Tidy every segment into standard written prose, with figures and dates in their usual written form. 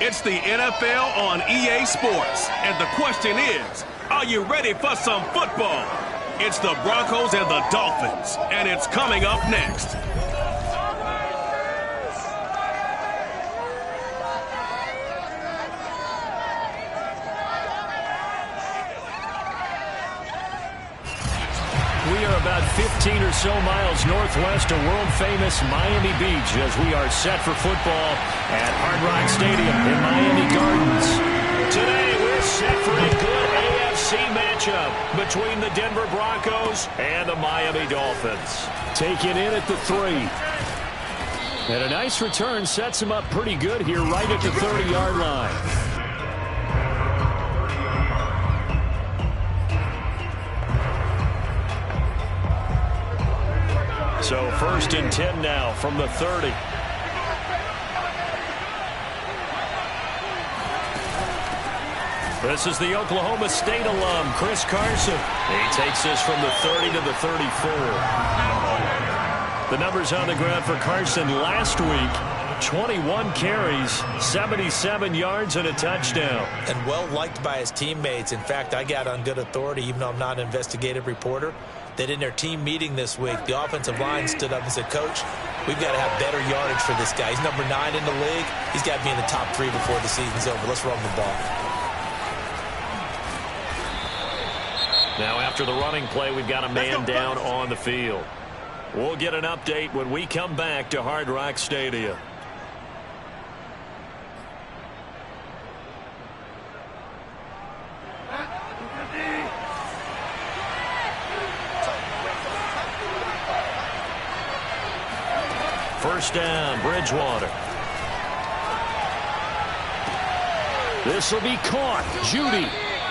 It's the NFL on EA Sports. And the question is, are you ready for some football? It's the Broncos and the Dolphins. And it's coming up next. We are about 15 or so miles northwest of world-famous Miami Beach as we are set for football at Hard Rock Stadium in Miami Gardens. Today we're set for a good AFC matchup between the Denver Broncos and the Miami Dolphins. Taken in at the 3. And a nice return sets him up pretty good here right at the 30-yard line. So 1st and 10 now from the 30. This is the Oklahoma State alum, Chris Carson. He takes this from the 30 to the 34. The numbers on the ground for Carson last week: 21 carries, 77 yards, and a touchdown. And well liked by his teammates. In fact, I got on good authority, even though I'm not an investigative reporter, that in their team meeting this week, the offensive line stood up and said, Coach, we've got to have better yardage for this guy. He's number 9 in the league. He's got to be in the top 3 before the season's over. Let's run the ball. Now after the running play, we've got a man down on the field. We'll get an update when we come back to Hard Rock Stadium. First down, Bridgewater. This will be caught. Judy.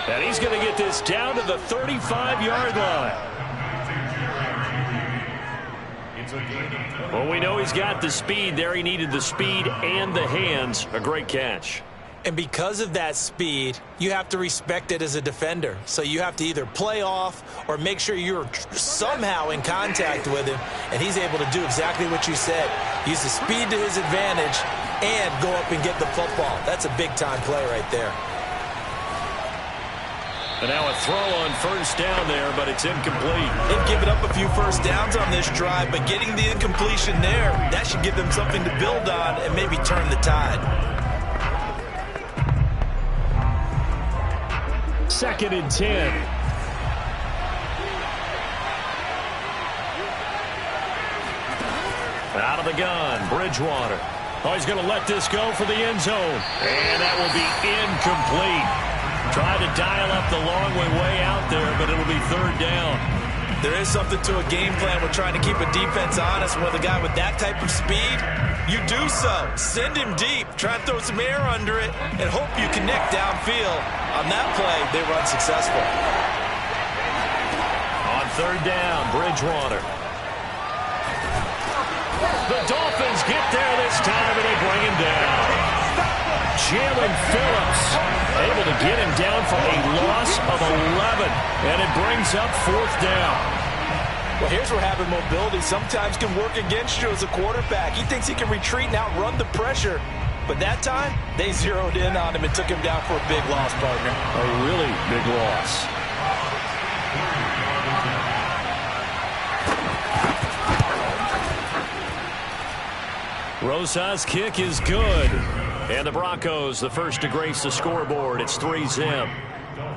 And he's going to get this down to the 35-yard line. Well, we know he's got the speed there. He needed the speed and the hands. A great catch. And because of that speed, you have to respect it as a defender. So you have to either play off or make sure you're somehow in contact with him. And he's able to do exactly what you said. Use the speed to his advantage and go up and get the football. That's a big-time play right there. And now a throw on first down there, but it's incomplete. They've given up a few first downs on this drive, but getting the incompletion there, that should give them something to build on and maybe turn the tide. 2nd and 10. Out of the gun, Bridgewater. Oh, he's going to let this go for the end zone. And that will be incomplete. Tried to dial up the long way out there, but it'll be 3rd down. There is something to a game plan. We're trying to keep a defense honest. With a guy with that type of speed, you do so. Send him deep. Try and throw some air under it and hope you connect downfield. On that play, they were unsuccessful. On 3rd down, Bridgewater. The Dolphins get there this time, and they bring him down. Jalen Phillips able to get him down for a loss of 11, and it brings up 4th down. Well, here's where having mobility sometimes can work against you as a quarterback. He thinks he can retreat and outrun the pressure, but that time they zeroed in on him and took him down for a big loss, partner. A really big loss. Rosa's kick is good. And the Broncos, the first to grace the scoreboard. It's 3-zip.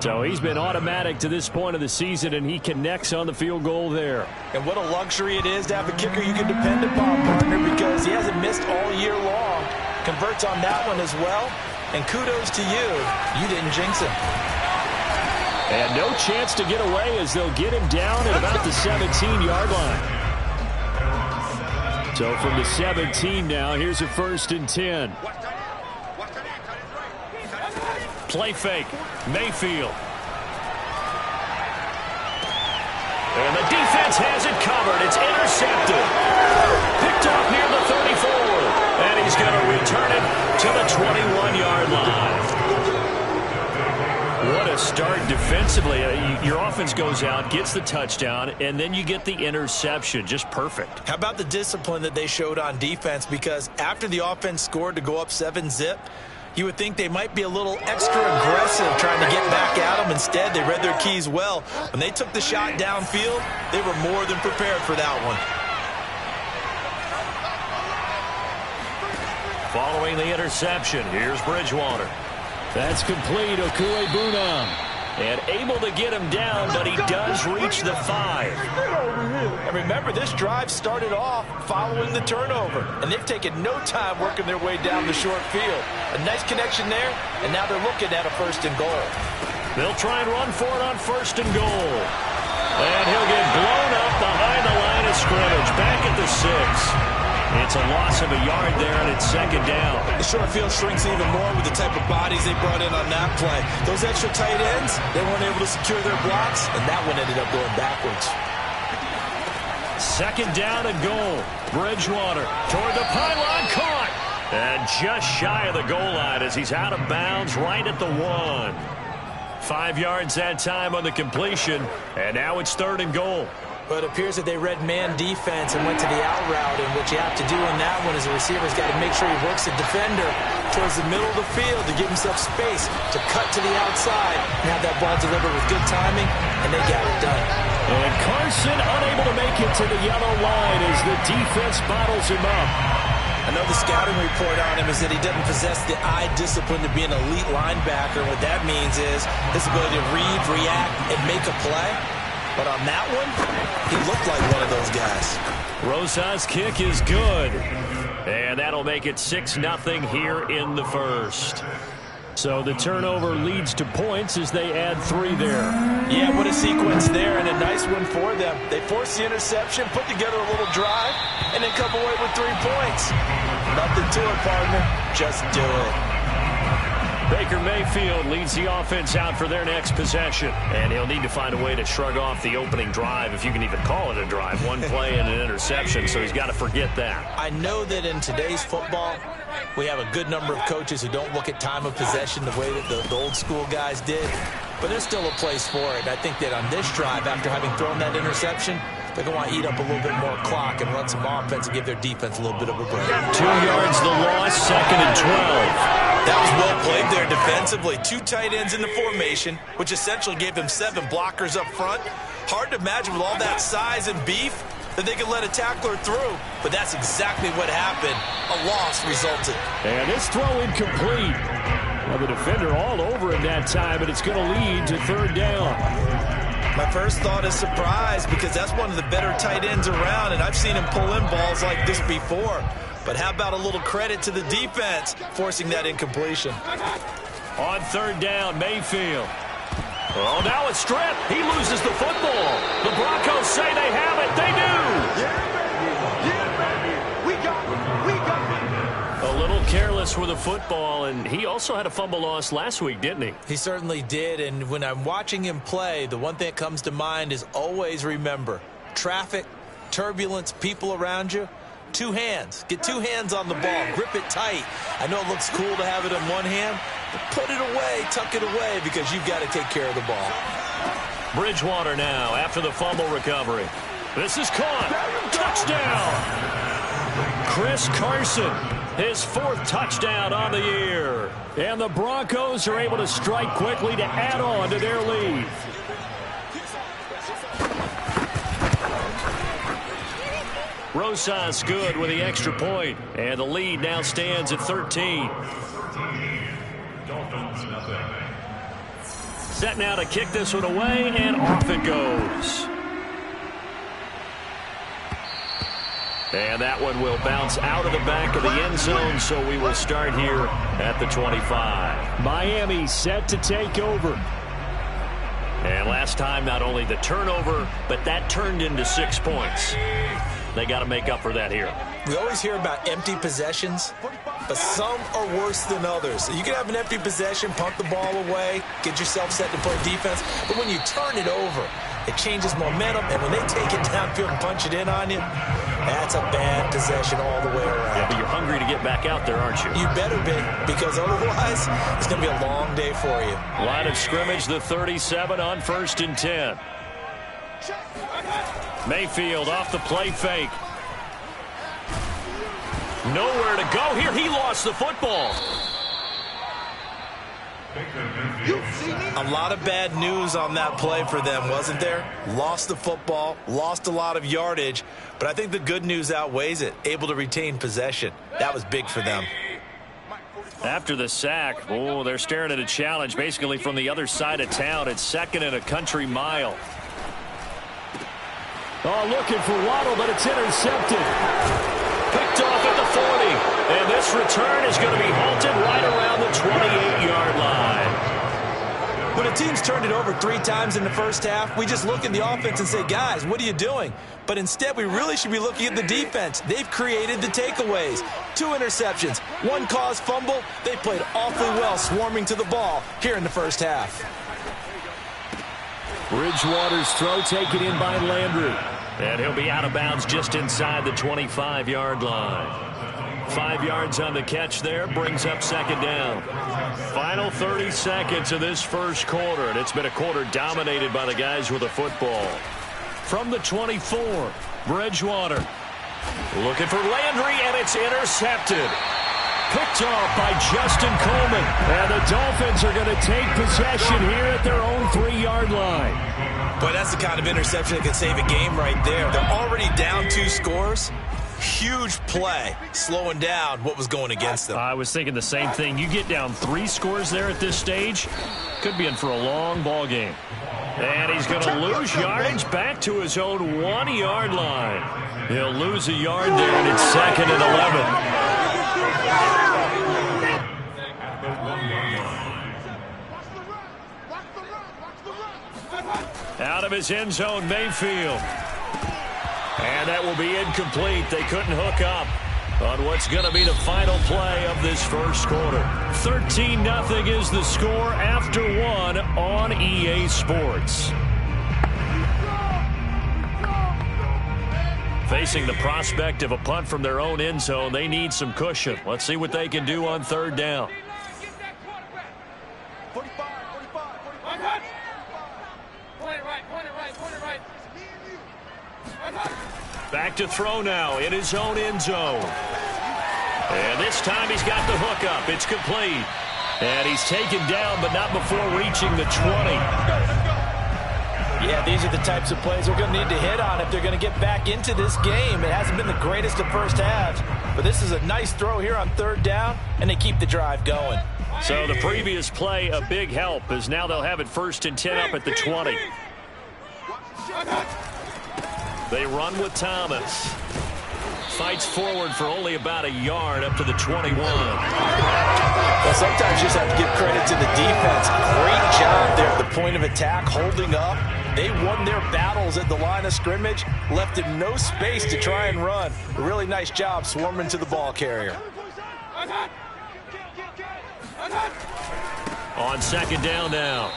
So he's been automatic to this point of the season, and he connects on the field goal there. And what a luxury it is to have a kicker you can depend upon, partner, because he hasn't missed all year long. Converts on that one as well. And kudos to you. You didn't jinx him. And no chance to get away as they'll get him down at about the 17-yard line. So from the 17 now, here's a 1st and 10. Play fake. Mayfield. And the defense has it covered. It's intercepted. Picked off near the 34. And he's going to return it to the 21-yard line. What a start defensively. Your offense goes out, gets the touchdown, and then you get the interception. Just perfect. How about the discipline that they showed on defense? Because after the offense scored to go up 7-zip, You would think they might be a little extra aggressive trying to get back at them. Instead, they read their keys well. When they took the shot downfield, they were more than prepared for that one. Following the interception, here's Bridgewater. That's complete, Okuebunam. And able to get him down, but he does reach the 5. And remember, this drive started off following the turnover. And they've taken no time working their way down the short field. A nice connection there, and now they're looking at a 1st and goal. They'll try and run for it on 1st and goal. And he'll get blown up behind the line of scrimmage, back at the 6. It's a loss of a yard there, and it's 2nd down. The short field shrinks even more with the type of bodies they brought in on that play. Those extra tight ends, they weren't able to secure their blocks, and that one ended up going backwards. 2nd down and goal. Bridgewater toward the pylon, caught. And just shy of the goal line as he's out of bounds right at the 1. 5 yards that time on the completion, and now it's 3rd and goal. But it appears that they read man defense and went to the out route, and what you have to do on that one is the receiver's got to make sure he works the defender towards the middle of the field to give himself space to cut to the outside and have that ball delivered with good timing, and they got it done. And Carson unable to make it to the yellow line as the defense bottles him up. I know the scouting report on him is that he doesn't possess the eye discipline to be an elite linebacker. What that means is his ability to read, react, and make a play. But on that one, he looked like one of those guys. Rosa's kick is good. And that'll make it 6-0 here in the 1st. So the turnover leads to points as they add 3 there. Yeah, what a sequence there, and a nice one for them. They forced the interception, put together a little drive, and then come away with 3 points. Nothing to it, partner. Just do it. Baker Mayfield leads the offense out for their next possession. And he'll need to find a way to shrug off the opening drive, if you can even call it a drive. 1 play and an interception, so he's got to forget that. I know that in today's football, we have a good number of coaches who don't look at time of possession the way that the old school guys did. But there's still a place for it. And I think that on this drive, after having thrown that interception, they're going to want to eat up a little bit more clock and run some offense and give their defense a little bit of a break. 2 yards the loss, 2nd and 12. That was well played there defensively. 2 tight ends in the formation, which essentially gave them 7 blockers up front. Hard to imagine with all that size and beef that they could let a tackler through. But that's exactly what happened. A loss resulted. And this throw incomplete. Well, the defender all over him that time, but it's going to lead to 3rd down. My first thought is surprise, because that's one of the better tight ends around, and I've seen him pull in balls like this before. But how about a little credit to the defense forcing that incompletion? On 3rd down, Mayfield. Oh, now a strip. He loses the football. The Broncos say they have it. They do. Yeah, baby. We got it. We got it. A little careless with the football, and he also had a fumble loss last week, didn't he? He certainly did, and when I'm watching him play, the one thing that comes to mind is always remember, traffic, turbulence, people around you, 2 hands. Get 2 hands on the ball. Grip it tight. I know it looks cool to have it in one hand, but put it away, tuck it away, because you've got to take care of the ball. Bridgewater now after the fumble recovery. This is caught. Touchdown. Chris Carson, his 4th touchdown on the year. And the Broncos are able to strike quickly to add on to their lead. Rosas good with the extra point, and the lead now stands at 13. Set now to kick this one away, and off it goes. And that one will bounce out of the back of the end zone, so we will start here at the 25. Miami set to take over. And last time, not only the turnover, but that turned into 6 points. They got to make up for that here. We always hear about empty possessions, but some are worse than others. You can have an empty possession, punt the ball away, get yourself set to play defense, but when you turn it over, it changes momentum, and when they take it downfield and punch it in on you, that's a bad possession all the way around. Yeah, but you're hungry to get back out there, aren't you? You better be, because otherwise, it's going to be a long day for you. Line of scrimmage, the 37 on 1st and 10. Mayfield off the play fake. Nowhere to go here. He lost the football. A lot of bad news on that play for them, wasn't there? Lost the football, lost a lot of yardage, but I think the good news outweighs it. Able to retain possession. That was big for them. After the sack, they're staring at a challenge basically from the other side of town. It's 2nd and a country mile. Oh, looking for Waddle, but it's intercepted. Picked off at the 40. And this return is going to be halted right around the 28-yard line. When a team's turned it over 3 times in the first half, we just look at the offense and say, guys, what are you doing? But instead, we really should be looking at the defense. They've created the takeaways. 2 interceptions, 1 caused fumble. They played awfully well swarming to the ball here in the first half. Bridgewater's throw taken in by Landry. And he'll be out of bounds just inside the 25-yard line. 5 yards on the catch there, brings up 2nd down. Final 30 seconds of this first quarter, and it's been a quarter dominated by the guys with the football. From the 24, Bridgewater looking for Landry, and it's intercepted. Picked off by Justin Coleman. And the Dolphins are going to take possession here at their own 3-yard line. Boy, that's the kind of interception that can save a game right there. They're already down 2 scores. Huge play, slowing down what was going against them. I was thinking the same thing. You get down 3 scores there at this stage, could be in for a long ball game. And he's going to lose yardage back to his own 1-yard line. He'll lose a yard there, and it's 2nd and 11. Out of his end zone, Mayfield. And that will be incomplete. They couldn't hook up on what's going to be the final play of this first quarter. 13-0 is the score after 1 on EA Sports. Facing the prospect of a punt from their own end zone, they need some cushion. Let's see what they can do on 3rd down. Back to throw now in his own end zone. And this time he's got the hook up. It's complete. And he's taken down, but not before reaching the 20. Yeah, these are the types of plays they're going to need to hit on if they're going to get back into this game. It hasn't been the greatest of first halves, but this is a nice throw here on 3rd down, and they keep the drive going. So the previous play, a big help, as now they'll have it 1st and 10 up at the 20. They run with Thomas. Fights forward for only about a yard up to the 21. Well, sometimes you just have to give credit to the defense. Great job there at the point of attack, holding up. They won their battles at the line of scrimmage, left him no space to try and run. A really nice job swarming to the ball carrier. On 2nd down now,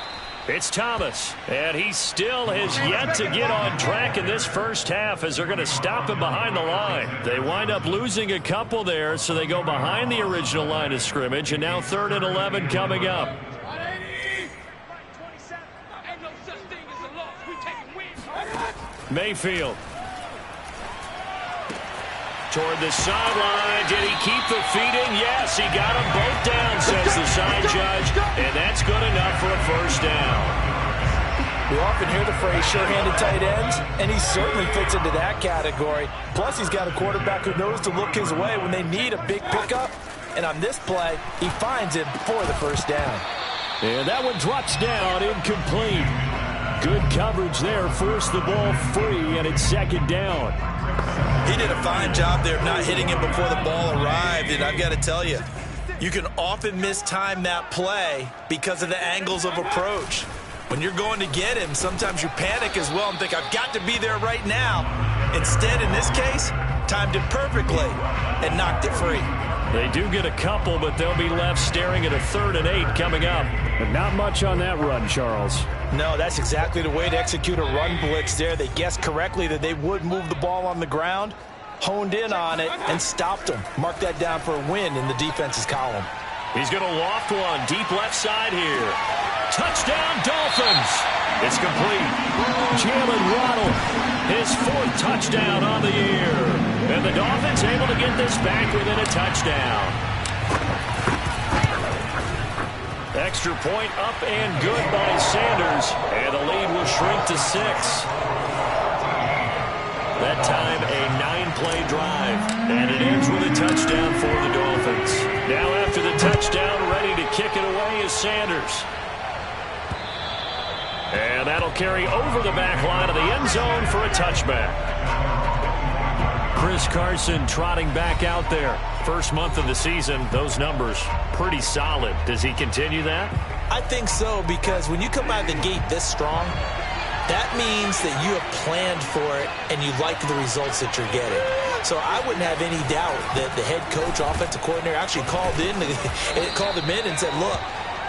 it's Thomas, and he still has yet to get on track in this first half as they're going to stop him behind the line. They wind up losing a couple there, so they go behind the original line of scrimmage, and now 3rd and 11 coming up. Mayfield. Toward the sideline. Did he keep the feet in? Yes, he got them both down, says the side judge. And that's good enough for a 1st down. We often hear the phrase sure-handed tight ends, and he certainly fits into that category. Plus, he's got a quarterback who knows to look his way when they need a big pickup. And on this play, he finds it for the 1st down. And that one drops down, incomplete. Good coverage there, forced the ball free, and it's 2nd down. He did a fine job there of not hitting him before the ball arrived, and I've got to tell you, you can often mistime that play because of the angles of approach. When you're going to get him, sometimes you panic as well and think, I've got to be there right now. Instead, in this case, timed it perfectly and knocked it free. They do get a couple, but they'll be left staring at a 3rd and 8 coming up. But not much on that run, Charles. No, that's exactly the way to execute a run blitz there. They guessed correctly that they would move the ball on the ground, honed in on it, and stopped them. Mark that down for a win in the defense's column. He's going to loft one deep left side here. Touchdown, Dolphins. It's complete. Jalen Waddle, his 4th touchdown on the year. And the Dolphins able to get this back within a touchdown. Extra point up and good by Sanders. And the lead will shrink to 6. That time a 9-play drive. And it ends with a touchdown for the Dolphins. Now after the touchdown, ready to kick it away is Sanders. And that'll carry over the back line of the end zone for a touchback. Chris Carson trotting back out there. First month of the season, those numbers pretty solid. Does he continue that? I think so, because when you come out of the gate this strong, that means that you have planned for it and you like the results that you're getting. So I wouldn't have any doubt that the head coach, offensive coordinator actually called him in and said, look,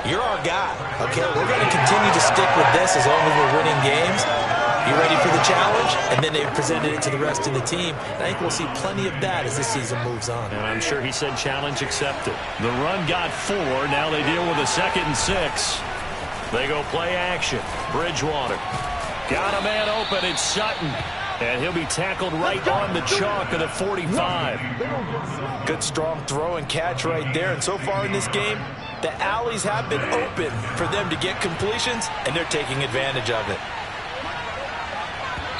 you're our guy, okay? We're going to continue to stick with this as long as we're winning games. You ready for the challenge? And then they presented it to the rest of the team. And I think we'll see plenty of that as this season moves on. And I'm sure he said challenge accepted. The run got 4. Now they deal with a 2nd and 6. They go play action. Bridgewater. Got a man open. It's Sutton. And he'll be tackled right on the chalk of the 45. Good strong throw and catch right there. And so far in this game, the alleys have been open for them to get completions, and they're taking advantage of it.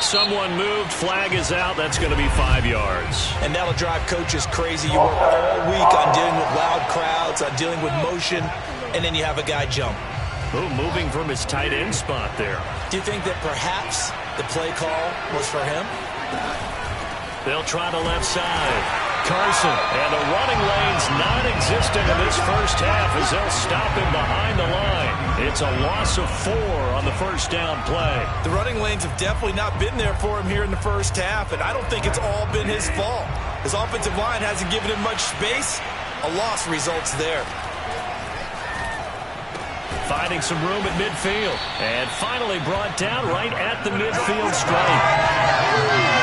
Someone moved. Flag is out. That's going to be 5 yards. And that'll drive coaches crazy. You work all week on dealing with loud crowds, on dealing with motion, and then you have a guy jump. Ooh, moving from his tight end spot there. Do you think that perhaps the play call was for him? They'll try the left side. Carson, and the running lane's non-existent in this first half as they'll stop him behind the line. It's a loss of 4 on the first down play. The running lanes have definitely not been there for him here in the first half, and I don't think it's all been his fault. His offensive line hasn't given him much space. A loss results there. Finding some room at midfield. And finally brought down right at the midfield stripe.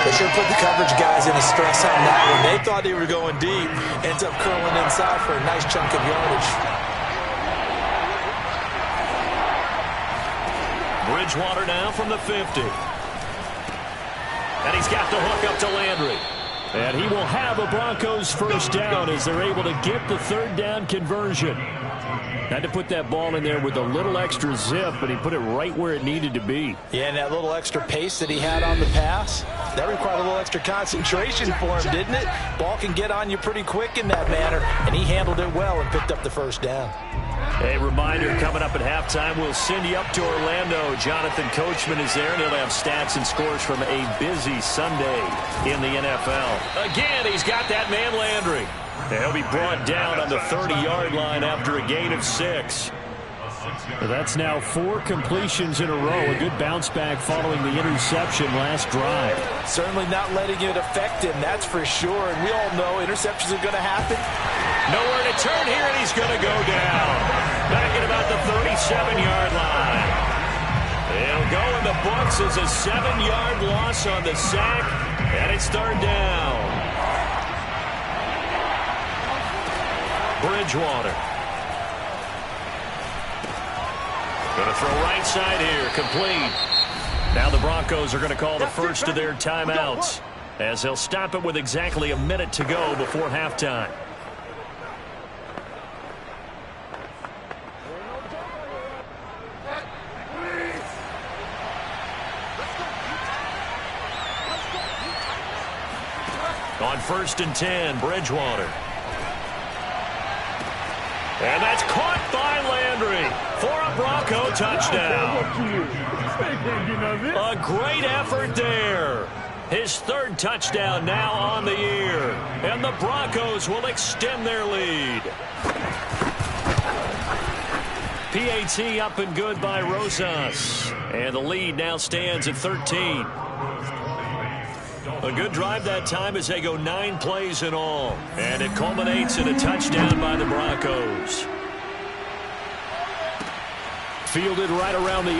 They sure put the coverage guys in a stress on that one. They thought they were going deep. Ends up curling inside for a nice chunk of yardage. Bridgewater now from the 50. And he's got the hook up to Landry. And he will have a Broncos first down as they're able to get the 3rd down conversion. Had to put that ball in there with a little extra zip, but he put it right where it needed to be. Yeah, and that little extra pace that he had on the pass, that required a little extra concentration for him, didn't it? Ball can get on you pretty quick in that manner, and he handled it well and picked up the first down. A reminder, coming up at halftime, we'll send you up to Orlando. Jonathan Coachman is there, and he'll have stats and scores from a busy Sunday in the NFL. Again, he's got that man Landry. And he'll be brought down on the 30-yard line after a gain of 6. That's now 4 completions in a row. A good bounce back following the interception last drive. Certainly not letting it affect him, that's for sure. And we all know interceptions are going to happen. Nowhere to turn here, and he's going to go down. Back at about the 37-yard line. He'll go in the books as a 7-yard loss on the sack, and it's 3rd down. Bridgewater. Going to throw right side here, complete. Now the Broncos are going to call the first of their timeouts as they'll stop it with exactly a minute to go before halftime. On 1st and 10, Bridgewater. And that's caught by Landry for a Bronco touchdown. A great effort there. His 3rd touchdown now on the year. And the Broncos will extend their lead. PAT up and good by Rosas. And the lead now stands at 13. A good drive that time as they go 9 plays in all. And it culminates in a touchdown by the Broncos. Fielded right around the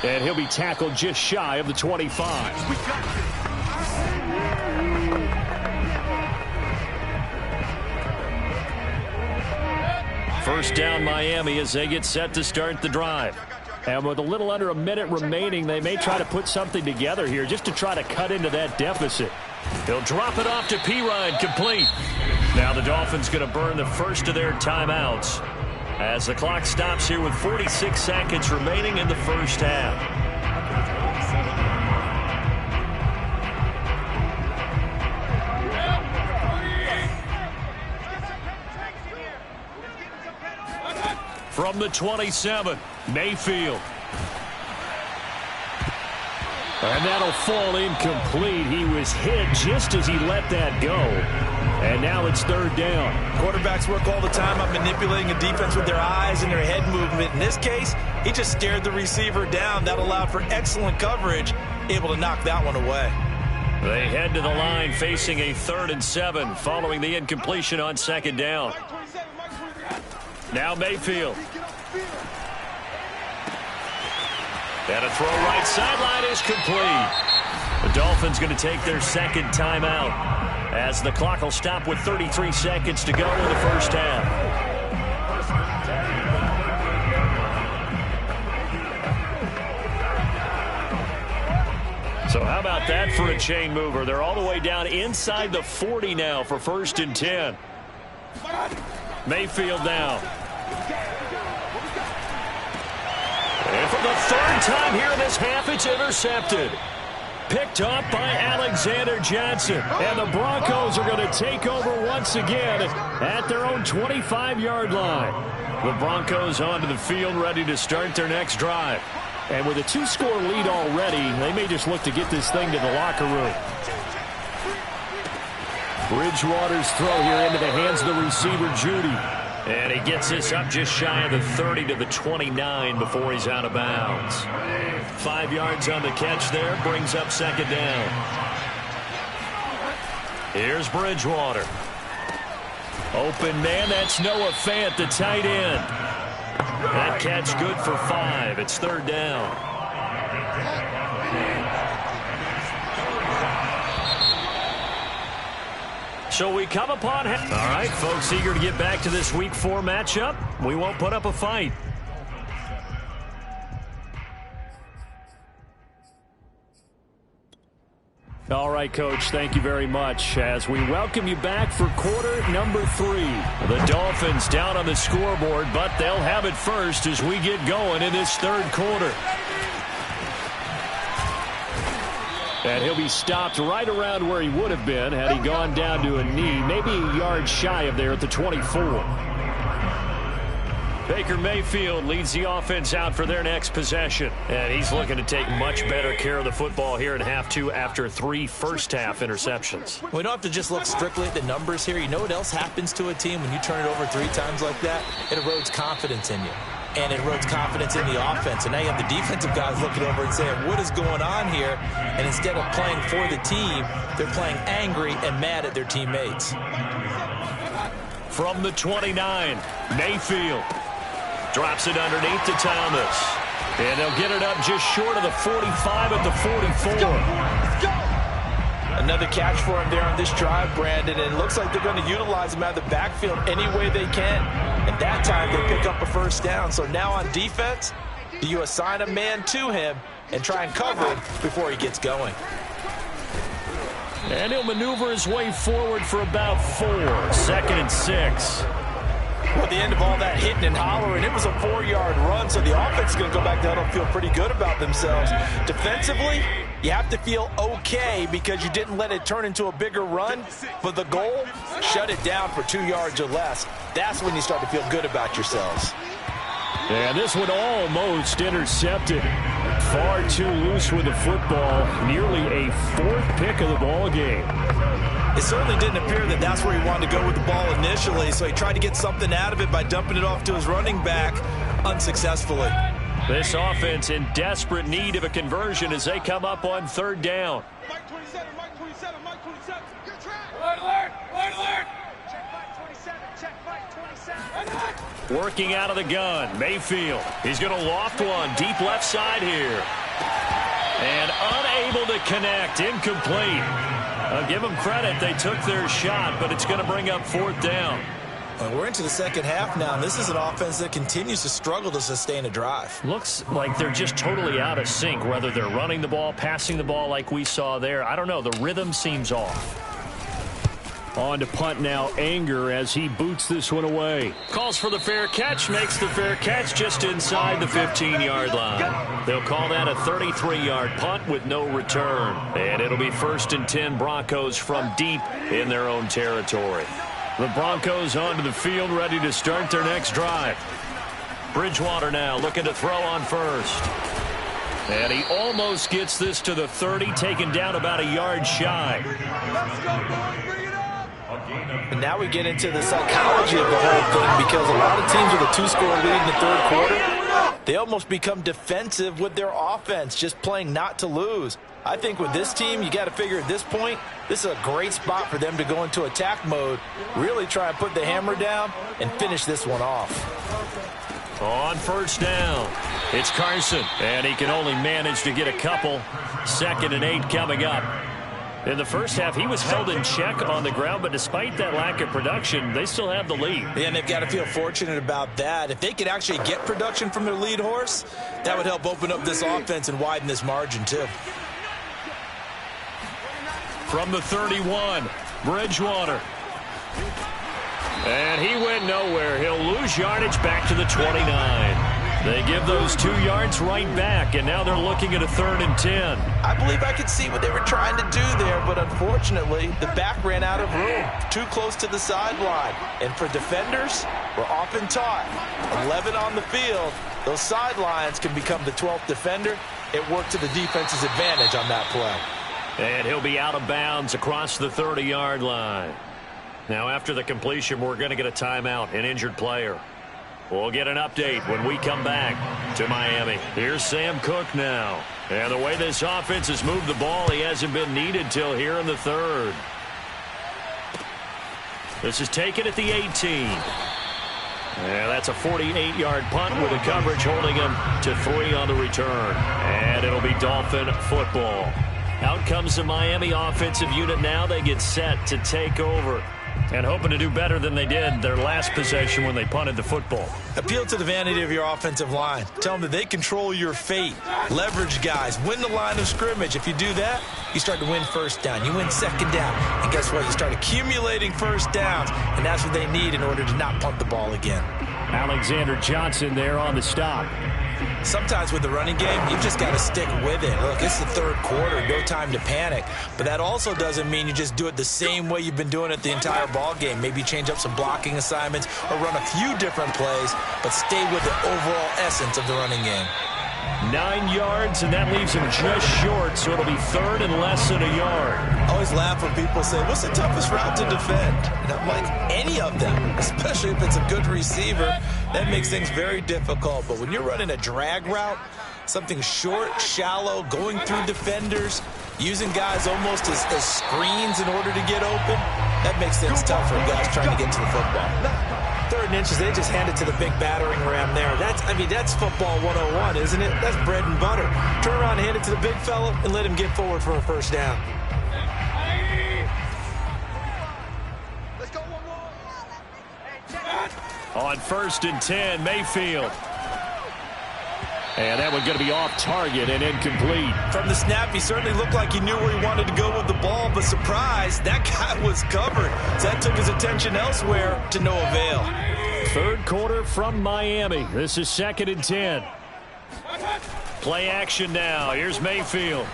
8. And he'll be tackled just shy of the 25. First down Miami as they get set to start the drive. And with a little under a minute remaining, they may try to put something together here just to try to cut into that deficit. He'll drop it off to Pirine, complete. Now the Dolphins going to burn the first of their timeouts. as the clock stops here with 46 seconds remaining in the first half. From the 27, Mayfield. And that'll fall incomplete. He was hit just as he let that go. And now it's third down. Quarterbacks work all the time on manipulating a defense with their eyes and their head movement. In this case, he just stared the receiver down. That allowed for excellent coverage, able to knock that one away. They head to the line facing a 3rd and 7 following the incompletion on second down. Now Mayfield. And a throw right sideline is complete. The Dolphins going to take their second timeout as the clock will stop with 33 seconds to go in the first half. So how about that for a chain mover? They're all the way down inside the 40 now for 1st and 10. Mayfield now. And for the 3rd time here in this half, it's intercepted. Picked up by Alexander Johnson. And the Broncos are going to take over once again at their own 25-yard line. The Broncos onto the field ready to start their next drive. And with a 2-score lead already, they may just look to get this thing to the locker room. Bridgewater's throw here into the hands of the receiver, Judy. And he gets this up just shy of the 30 to the 29 before he's out of bounds. 5 yards on the catch there, brings up second down. Here's Bridgewater. Open man, that's Noah Fant, the tight end. That catch good for 5. It's 3rd down. So we come upon... All right, folks, eager to get back to this Week 4 matchup. We won't put up a fight. All right, Coach, thank you very much as we welcome you back for quarter number 3. The Dolphins down on the scoreboard, but they'll have it first as we get going in this 3rd quarter. And he'll be stopped right around where he would have been had he gone down to a knee, maybe a yard shy of there at the 24. Baker Mayfield leads the offense out for their next possession. And he's looking to take much better care of the football here in half 2 after 3 first-half interceptions. We don't have to just look strictly at the numbers here. You know what else happens to a team when you turn it over 3 times like that? It erodes confidence in you. And it erodes confidence in the offense. And now you have the defensive guys looking over and saying, what is going on here? And instead of playing for the team, they're playing angry and mad at their teammates. From the 29, Mayfield drops it underneath to Thomas. And they'll get it up just short of the 45 at the 44. Let's go. Another catch for him there on this drive, Brandon. And it looks like they're going to utilize him out of the backfield any way they can. And that time they pick up a first down. So now on defense, do you assign a man to him and try and cover him before he gets going? And he'll maneuver his way forward for about 4. 2nd and 6. Well, at the end of all that hitting and hollering, it was a 4-yard run, so the offense is going to go back down and feel pretty good about themselves. Defensively, you have to feel okay because you didn't let it turn into a bigger run, but the goal, shut it down for 2 yards or less. That's when you start to feel good about yourselves. And this one almost intercepted. Far too loose with the football. Nearly a 4th pick of the ball game. It certainly didn't appear that that's where he wanted to go with the ball initially, so he tried to get something out of it by dumping it off to his running back unsuccessfully. This offense in desperate need of a conversion as they come up on 3rd down. Mike 27, Mike 27, Mike 27. Good try. Alert, alert. Check Mike 27, check Mike 27. Working out of the gun, Mayfield. He's going to loft one deep left side here. And unable to connect, incomplete. I'll give them credit, they took their shot, but it's going to bring up 4th down. We're into the second half now, and this is an offense that continues to struggle to sustain a drive. Looks like they're just totally out of sync, whether they're running the ball, passing the ball like we saw there. I don't know, the rhythm seems off. On to punt now, Anger, as he boots this one away. Calls for the fair catch, makes the fair catch just inside the 15-yard line. They'll call that a 33-yard punt with no return. And it'll be 1st and 10 Broncos from deep in their own territory. The Broncos onto the field, ready to start their next drive. Bridgewater now looking to throw on first. And he almost gets this to the 30, taken down about a yard shy. Let's go, boys. Bring it up. And now we get into the psychology of the whole thing, because a lot of teams with a 2-score lead in the third quarter, they almost become defensive with their offense, just playing not to lose. I think with this team, you got to figure at this point, this is a great spot for them to go into attack mode, really try and put the hammer down and finish this one off. On first down, it's Carson, and he can only manage to get a couple. 2nd and 8 coming up. In the first half, he was held in check on the ground, but despite that lack of production, they still have the lead. Yeah, and they've got to feel fortunate about that. If they could actually get production from their lead horse, that would help open up this offense and widen this margin too. From the 31, Bridgewater. And he went nowhere. He'll lose yardage back to the 29. They give those 2 yards right back, and now they're looking at a 3rd and 10. I believe I could see what they were trying to do there, but unfortunately, the back ran out of room. Too close to the sideline. And for defenders, we're often taught, 11 on the field, those sidelines can become the 12th defender. It worked to the defense's advantage on that play. And he'll be out of bounds across the 30-yard line. Now, after the completion, we're going to get a timeout, an injured player. We'll get an update when we come back to Miami. Here's Sam Cook now. And the way this offense has moved the ball, he hasn't been needed till here in the third. This is taken at the 18. And that's a 48-yard punt with the coverage holding him to 3 on the return. And it'll be Dolphin football. Out comes the Miami offensive unit now. They get set to take over, and hoping to do better than they did their last possession when they punted the football. Appeal to the vanity of your offensive line. Tell them that they control your fate. Leverage guys. Win the line of scrimmage. If you do that, you start to win first down. You win second down. And guess what? You start accumulating first downs, and that's what they need in order to not punt the ball again. Alexander Johnson there on the stop. Sometimes with the running game, you've just got to stick with it. Look, it's the third quarter, no time to panic. But that also doesn't mean you just do it the same way you've been doing it the entire ball game. Maybe change up some blocking assignments or run a few different plays, but stay with the overall essence of the running game. 9 yards, and that leaves him just short, so it'll be 3rd and less than a yard. I always laugh when people say, what's the toughest route to defend? And I'm like, any of them, especially if it's a good receiver. That makes things very difficult. But when you're running a drag route, something short, shallow, going through defenders, using guys almost as screens in order to get open, that makes things tough for guys trying to get to the football. 3rd and inches, they just hand it to the big battering ram there. That's football 101, isn't it? That's bread and butter. Turn around and hand it to the big fella and let him get forward for a first down. Let's go, one more. On 1st and 10, Mayfield. And that one going to be off target and incomplete. From the snap, he certainly looked like he knew where he wanted to go with the ball, but surprise, that guy was covered. So that took his attention elsewhere to no avail. 3rd quarter from Miami. This is 2nd and 10. Play action now. Here's Mayfield.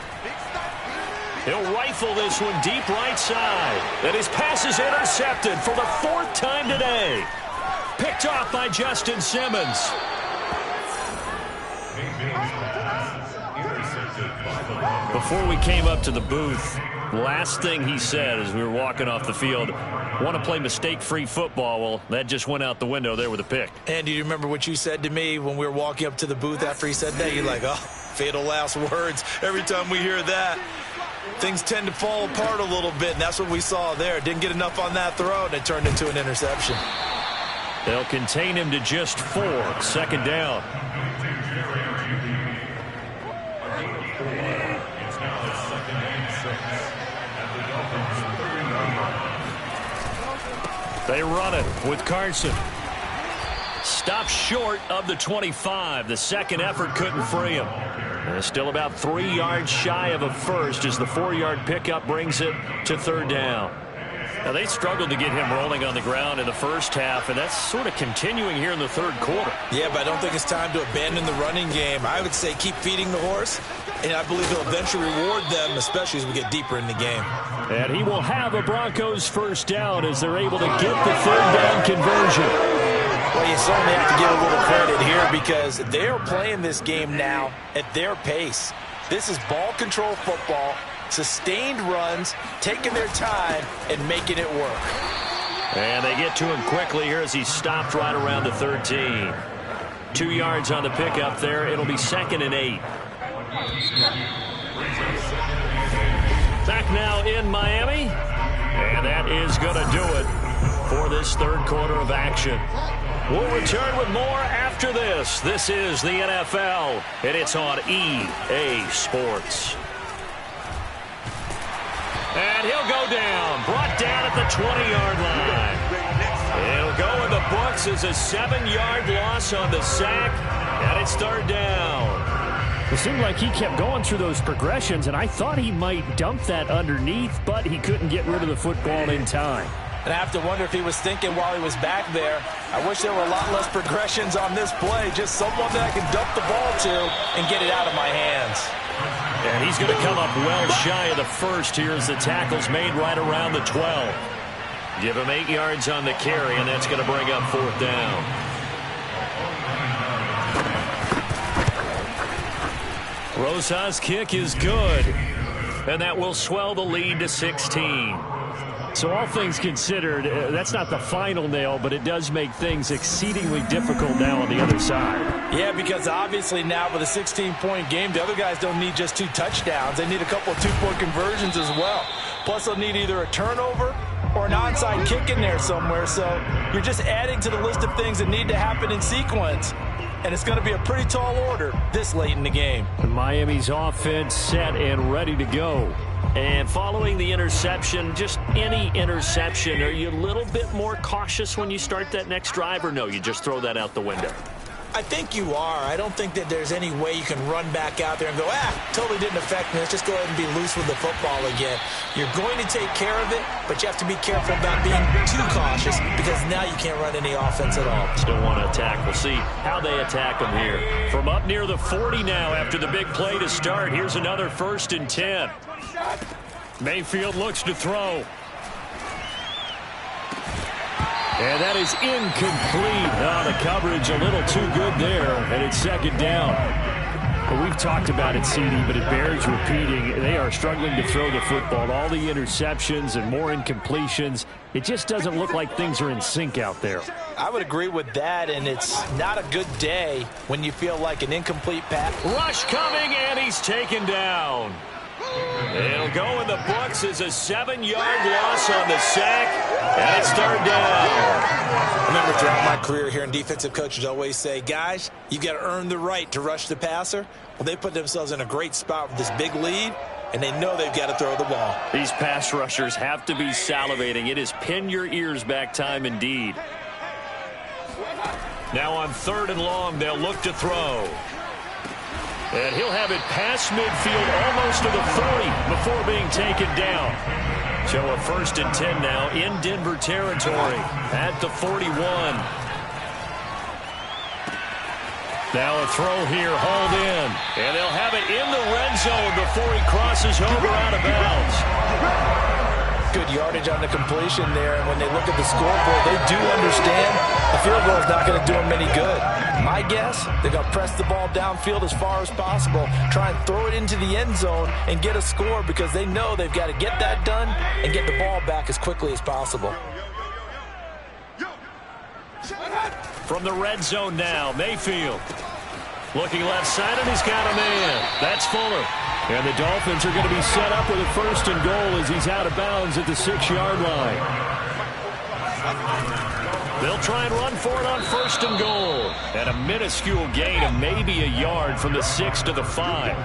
He'll rifle this one deep right side. And his pass is intercepted for the 4th time today. Picked off by Justin Simmons. Before we came up to the booth, last thing he said as we were walking off the field, want to play mistake-free football. Well, that just went out the window there with a pick. And do you remember what you said to me when we were walking up to the booth after he said that? You're like, oh, fatal last words. Every time we hear that, things tend to fall apart a little bit, and that's what we saw there. Didn't get enough on that throw, and it turned into an interception. They'll contain him to just 4. 2nd down. They run it with Carson. Stopped short of the 25. The second effort couldn't free him. And still about 3 yards shy of a first as the 4-yard pickup brings it to 3rd down. Now, they struggled to get him rolling on the ground in the first half, and that's sort of continuing here in the third quarter. Yeah, but I don't think it's time to abandon the running game. I would say keep feeding the horse, and I believe he'll eventually reward them, especially as we get deeper in the game. And he will have a Broncos first down as they're able to get the third down conversion. Well, you certainly have to give a little credit here because they're playing this game now at their pace. This is ball control football, sustained runs, taking their time, and making it work. And they get to him quickly here as he stopped right around the 13. 2 yards on the pickup there. It'll be 2nd and 8. Back now in Miami. And that is going to do it for this third quarter of action. We'll return with more after this. This is the NFL, and it's on EA Sports. And he'll go down, brought down at the 20-yard line. It'll go in the books as a 7-yard loss on the sack, and it's third down. It seemed like he kept going through those progressions, and I thought he might dump that underneath, but he couldn't get rid of the football in time. And I have to wonder if he was thinking while he was back there, I wish there were a lot less progressions on this play, just someone that I can dump the ball to and get it out of my hands. And he's going to come up well shy of the first here as the tackle's made right around the 12. Give him 8 yards on the carry, and that's going to bring up fourth down. Rosa's kick is good, and that will swell the lead to 16. So all things considered, that's not the final nail, but it does make things exceedingly difficult now on the other side. Yeah, because obviously now with a 16-point game, the other guys don't need just 2 touchdowns. They need a couple of 2-point conversions as well. Plus, they'll need either a turnover or an onside kick in there somewhere. So you're just adding to the list of things that need to happen in sequence. And it's going to be a pretty tall order this late in the game. Miami's offense set and ready to go. And following the interception, just any interception, are you a little bit more cautious when you start that next drive, or no, you just throw that out the window? I think you are. I don't think that there's any way you can run back out there and go, totally didn't affect me. Let's just go ahead and be loose with the football again. You're going to take care of it, but you have to be careful about being too cautious because now you can't run any offense at all. Still want to attack. We'll see how they attack them here. From up near the 40 now after the big play to start, here's another 1st and 10. Mayfield looks to throw. And that is incomplete. The coverage a little too good there, and it's 2nd down. Well, we've talked about it, CD, but it bears repeating. They are struggling to throw the football. All the interceptions and more incompletions. It just doesn't look like things are in sync out there. I would agree with that, and it's not a good day when you feel like an incomplete pass. Rush coming, and he's taken down. It'll go in the books as a 7-yard loss on the sack, and it's third down. I remember throughout my career hearing defensive coaches always say, guys, you've got to earn the right to rush the passer. Well, they put themselves in a great spot with this big lead, and they know they've got to throw the ball. These pass rushers have to be salivating. It is pin your ears back time indeed. Now on 3rd and long, they'll look to throw. And he'll have it past midfield almost to the 40 before being taken down. So a 1st and 10 now in Denver territory at the 41. Now a throw here, hauled in. And they'll have it in the red zone before he crosses over out of bounds. Good yardage on the completion there, and when they look at the scoreboard, they do understand the field goal is not going to do them any good. My guess, they're going to press the ball downfield as far as possible, try and throw it into the end zone and get a score because they know they've got to get that done and get the ball back as quickly as possible. From the red zone now, Mayfield. Looking left side, and he's got a man. That's Fuller. And the Dolphins are going to be set up with a 1st and goal as he's out of bounds at the 6-yard line. They'll try and run for it on 1st and goal. And a minuscule gain of maybe a yard from the 6 to the 5.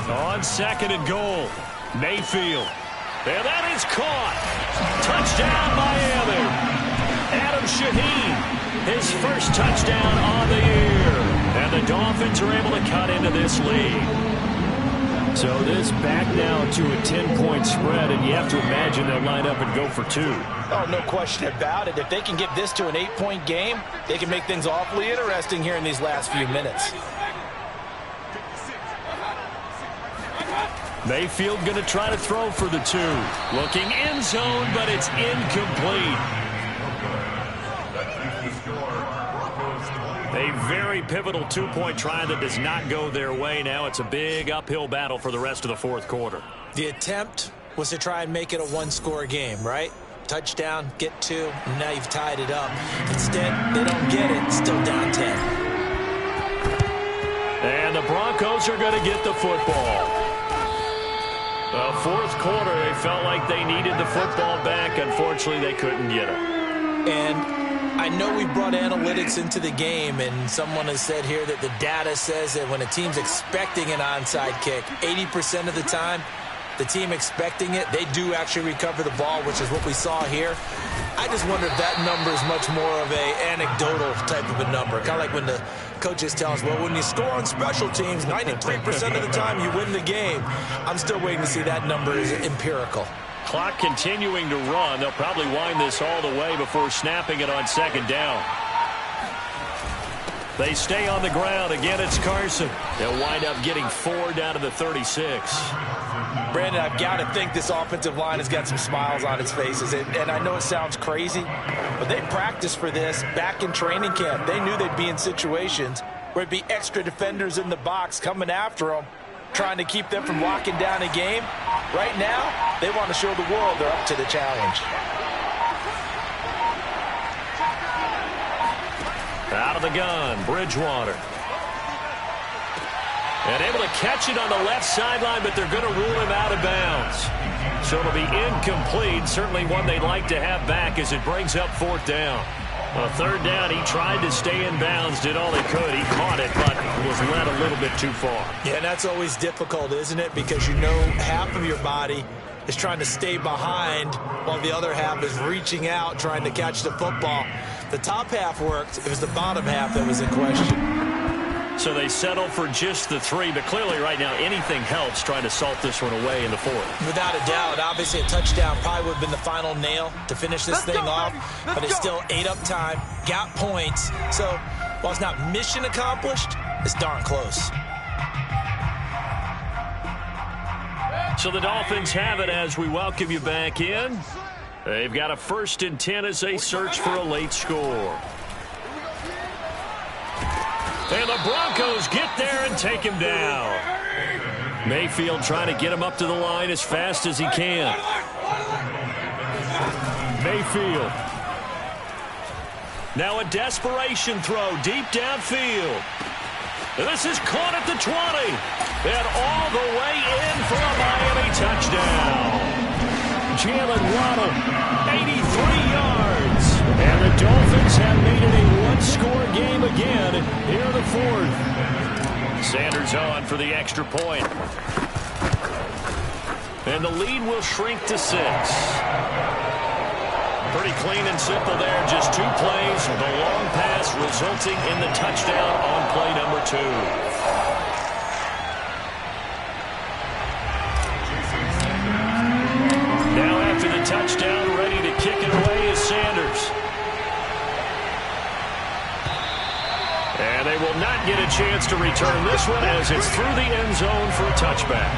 On 2nd and goal, Mayfield. And that is caught. Touchdown, Miami. Adam Shaheen, his first touchdown on the year. And the Dolphins are able to cut into this lead. So this back now to a 10-point spread, and you have to imagine they'll line up and go for 2. Oh, no question about it. If they can get this to an 8-point game, they can make things awfully interesting here in these last few minutes. Mayfield going to try to throw for the 2. Looking end zone, but it's incomplete. A very pivotal 2-point try that does not go their way. Now it's a big uphill battle for the rest of the fourth quarter. The attempt was to try and make it a one-score game, right? Touchdown, get 2, and now you've tied it up. Instead, they don't get it, still down 10. And the Broncos are going to get the football. The fourth quarter, they felt like they needed the football back. Unfortunately, they couldn't get it. And I know we brought analytics into the game, and someone has said here that the data says that when a team's expecting an onside kick, 80% of the time, the team expecting it, they do actually recover the ball, which is what we saw here. I just wonder if that number is much more of a anecdotal type of a number. Kind of like when the coaches tell us, well, when you score on special teams, 93% of the time you win the game. I'm still waiting to see that number is empirical. Clock continuing to run. They'll probably wind this all the way before snapping it on second down. They stay on the ground. Again, it's Carson. They'll wind up getting 4 down to the 36. Brandon, I've got to think this offensive line has got some smiles on its faces. And I know it sounds crazy, but they practiced for this back in training camp. They knew they'd be in situations where it'd be extra defenders in the box coming after them, trying to keep them from locking down a game. Right now, they want to show the world they're up to the challenge. Out of the gun, Bridgewater. And able to catch it on the left sideline, but they're going to rule him out of bounds. So it'll be incomplete. Certainly one they'd like to have back as it brings up 4th down. A 3rd down, he tried to stay in bounds, did all he could. He caught it, but was led a little bit too far. Yeah, and that's always difficult, isn't it? Because you know half of your body is trying to stay behind while the other half is reaching out, trying to catch the football. The top half worked. It was the bottom half that was in question. So they settle for just the 3, but clearly right now anything helps trying to salt this one away in the 4th. Without a doubt, obviously a touchdown probably would have been the final nail to finish this thing off, but it's still ate up time, got points. So while it's not mission accomplished, it's darn close. So the Dolphins have it as we welcome you back in. They've got a 1st and 10 as they search for a late score. And the Broncos get there and take him down. Mayfield trying to get him up to the line as fast as he can. Mayfield. Now a desperation throw deep downfield. And this is caught at the 20. And all the way in for a Miami touchdown. Jalen Waddle, 83 yards. And the Dolphins have made it a one-score game again here in the 4th. Sanders on for the extra point. And the lead will shrink to 6. Pretty clean and simple there. Just 2 plays. The long pass resulting in the touchdown on play number 2. Now after the touchdown, ready to kick it away is Sanders. And they will not get a chance to return this one as it's through the end zone for a touchback.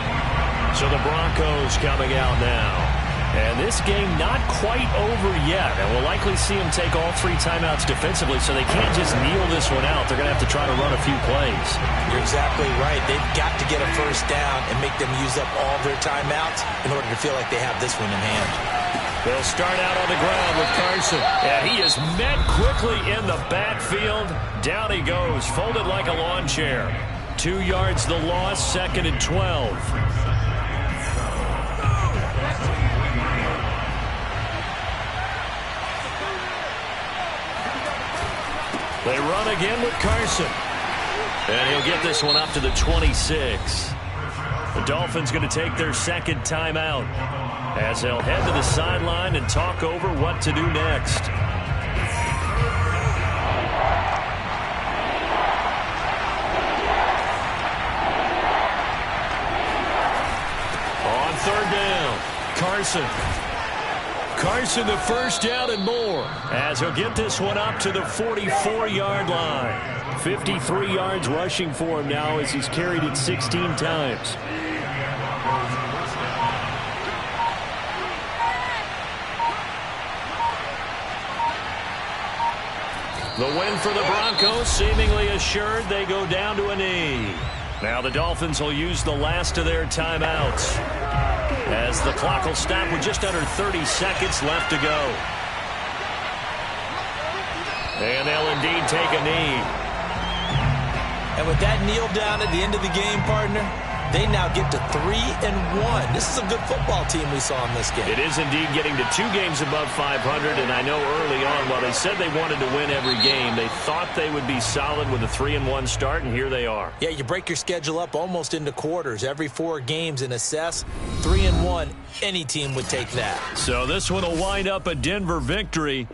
So the Broncos coming out now. And this game not quite over yet. And we'll likely see them take all 3 timeouts defensively, so they can't just kneel this one out. They're going to have to try to run a few plays. You're exactly right. They've got to get a 1st down and make them use up all their timeouts in order to feel like they have this one in hand. They'll start out on the ground with Carson. And he is met quickly in the backfield. Down he goes, folded like a lawn chair. 2 yards the loss, 2nd and 12. They run again with Carson. And he'll get this one up to the 26. The Dolphins going to take their 2nd timeout as they'll head to the sideline and talk over what to do next. Carson. Carson, the first down and more, as he'll get this one up to the 44-yard line. 53 yards rushing for him now as he's carried it 16 times. The win for the Broncos seemingly assured. They go down to a knee. Now the Dolphins will use the last of their timeouts, as the clock will stop with just under 30 seconds left to go. And they'll indeed take a knee. And with that kneel down at the end of the game, partner, they now get to 3-1. This is a good football team we saw in this game. It is indeed getting to 2 games above 500, and I know early on, while they said they wanted to win every game, they thought they would be solid with a 3-1 start, and here they are. Yeah, you break your schedule up almost into quarters. Every 4 games and assess 3-1. Any team would take that. So this one will wind up a Denver victory.